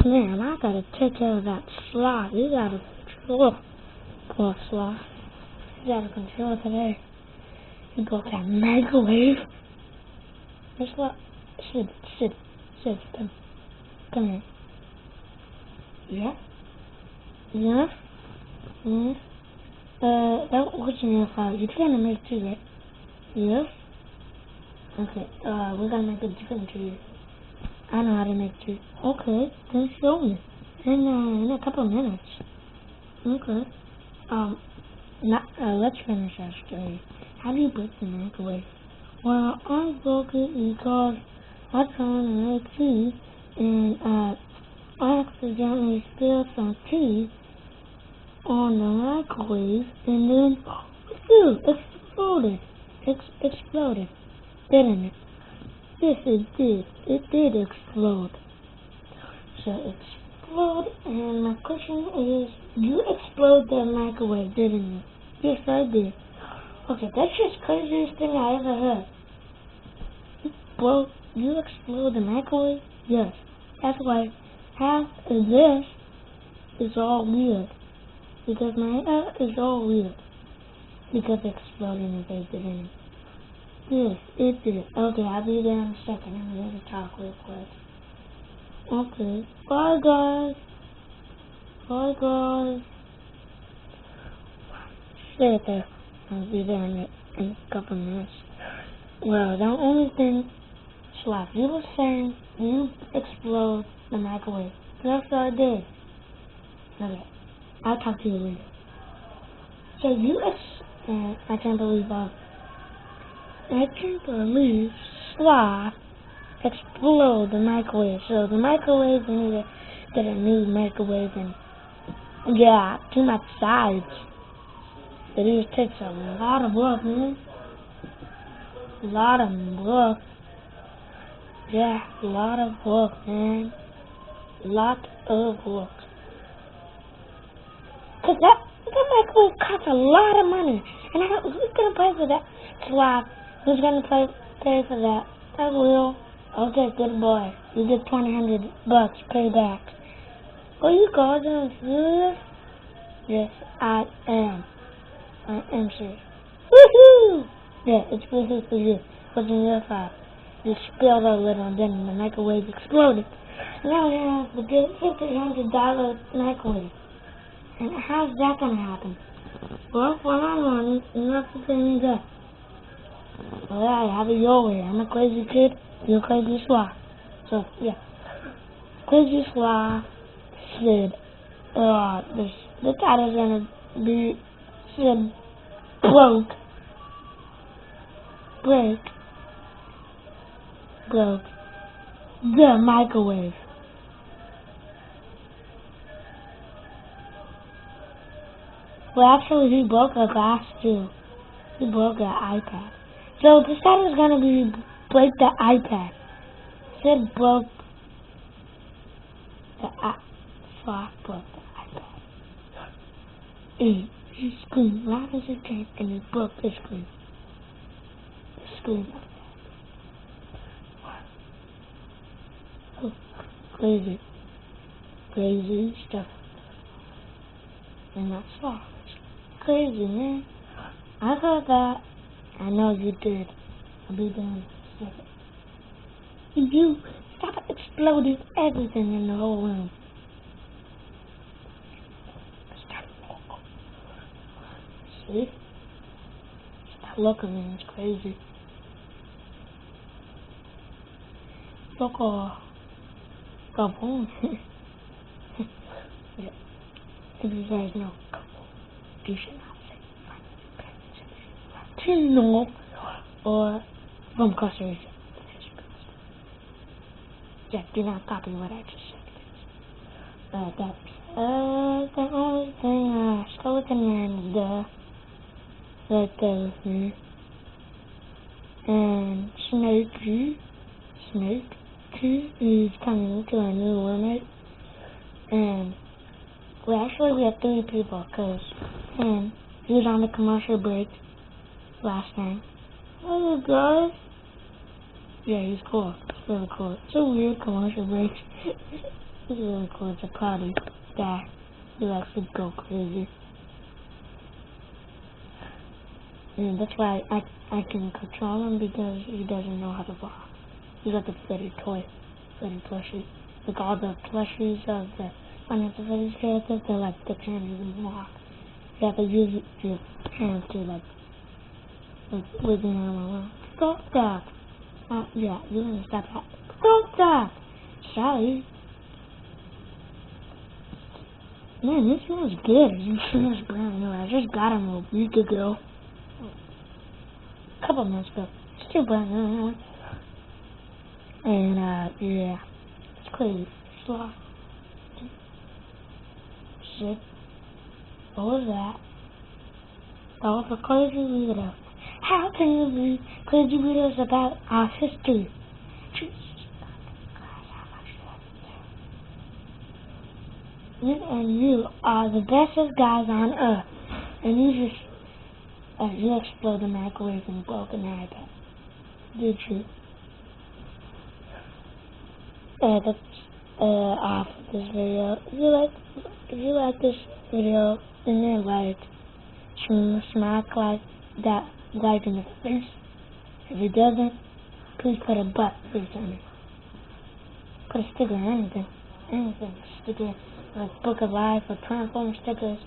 Man, I gotta take care of that slot. You gotta control. Poor slot. You gotta control today. You broke that microwave. That's what. Sit. Come here. Yeah? Yeah? Yeah? What's in your file? You're trying to make tea, right? Yes? Okay, we're gonna make a different tea. I know how to make tea. Okay, then show me. In a couple minutes. Okay. Let's finish our story. How do you break the microwave? Well, I broke it because I was trying to make tea, and I accidentally spilled some tea on the microwave, and then exploded, didn't it? Yes, it did. It did explode. So explode, and my question is, you explode the microwave, didn't you? Yes, I did. Okay, that's just craziest thing I ever heard. Well, you explode the microwave? Yes. That's why half of this is all weird. Because my hair is all weird. Because it exploded in the face, didn't it? Yes, it did. Okay, I'll be there in a second. I'm going to talk real quick. Okay. Bye, guys. Bye, guys. Stay there. I'll be there in a couple minutes. Well, the only thing, Slap, you were saying you explode the microwave. Yes, I did. Okay. I'll talk to you later. So I can't believe Slap explode the microwave. So the microwave, we need to get a new microwave, and yeah, too much sides. It takes a lot of work, man. A lot of work. Yeah, a lot of work, man. Lot of work. Cause that microwave costs a lot of money, and who's gonna pay for that? Slap. Who's gonna pay for that? I will. Okay, good boy. You get $200 pay back. Are you going serious? Yes, I am. I am serious. Woohoo! Yeah, it's woohoo for you. What's in your file? You spilled a little, and then the microwave exploded. Now we have the good $1,500 microwave. And how's that gonna happen? Well, when I'm on it, you're not preparing that. Well, I have it your way. I'm a crazy kid. You're a crazy swat. So, yeah. Crazy swat said, the title's gonna be, said, break, the microwave. Well, actually, he broke a glass, too. He broke an iPad. So, the title's gonna be break the iPad. Said broke the iPad. Broke the iPad. His screen, loud as it came, and he broke the screen. The screen. Oh, crazy stuff. And that's all. Crazy, man. I heard that. I know you did. I'll be doing it. You stop exploding everything in the whole room. See? Stop looking, man. It's crazy. Look off. Go home. Yeah. If you guys know, you should not say Latino or from Costa Rica. Yeah, do not copy what I just said. The only thing, skeleton man is there. Right there with me. And Snake is coming to a new roommate. And we have 3 people, cause he was on the commercial break last time. Hello guys. Yeah, he's cool. It's really cool. It's a weird commercial break. He's really cool. It's a party guy. He likes to go crazy. And that's why I can control him because he doesn't know how to walk. He's like a Freddy plushie. Like all the plushies of the Final Fantasy characters, they're like they can't even walk. You have to use your hands to like wiggle them around. Stop that! Yeah, you want to stop that. Stop that! Sorry. Man, this smells good. It smells brand new. I just got him a week ago. A couple months ago. Still brand new. And, yeah. It's crazy. Sloth. Shit. What was that? That was a crazy video. How can you read crazy videos about our history? You are the bestest guys on earth. And you just, you exploded the microwave and broke an iPad. Did you? That's off of this video. If you like this video, then you like, smack like that like in the face. If it doesn't, please put a butt face on it. Put a sticker or anything. Sticker like Book of Life or Transformer stickers.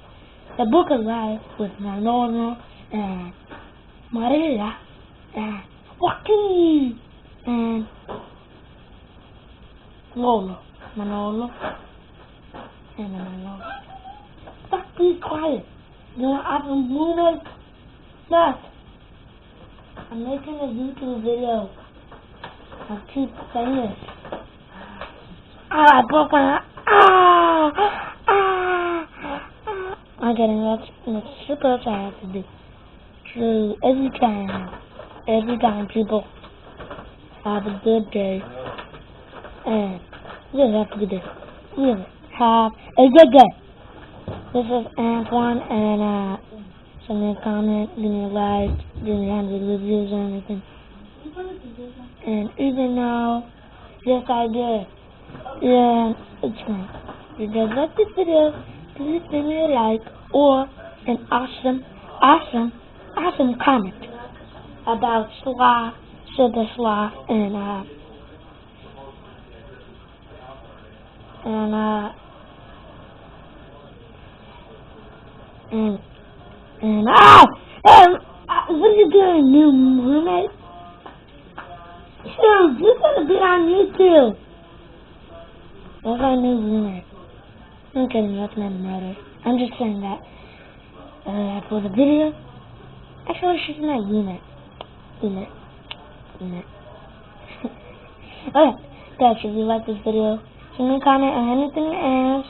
The Book of Life with Manolo and Maria and Joaquin and Manolo and Manolo. Fuck, be quiet. You know, I'm moving nuts. I'm making a YouTube video. I'll keep saying this. I broke my I'm getting that's super sad to do. True, every time people have a good day, and you just have to be there. Really have a good day. This is Antoine, and send me a comment, give me a like, give me 100 reviews or anything. And even though, yes I did. Yeah, it's fine. If you guys like this video, please give me a like or an awesome comment about Sloth, Sugar Sloth, and what are you doing, new roommate? Dude, you're gonna be on YouTube. That's our new roommate. I'm kidding, that's my mother. I'm just saying that for the video. Actually, she's my roommate. Roommate. Okay, guys, if you like this video, send me a comment on anything else.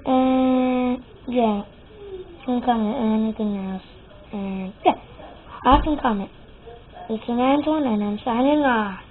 And yeah, send me a comment on anything else. And yeah, awesome comment. It's an Antoine, and I'm signing off.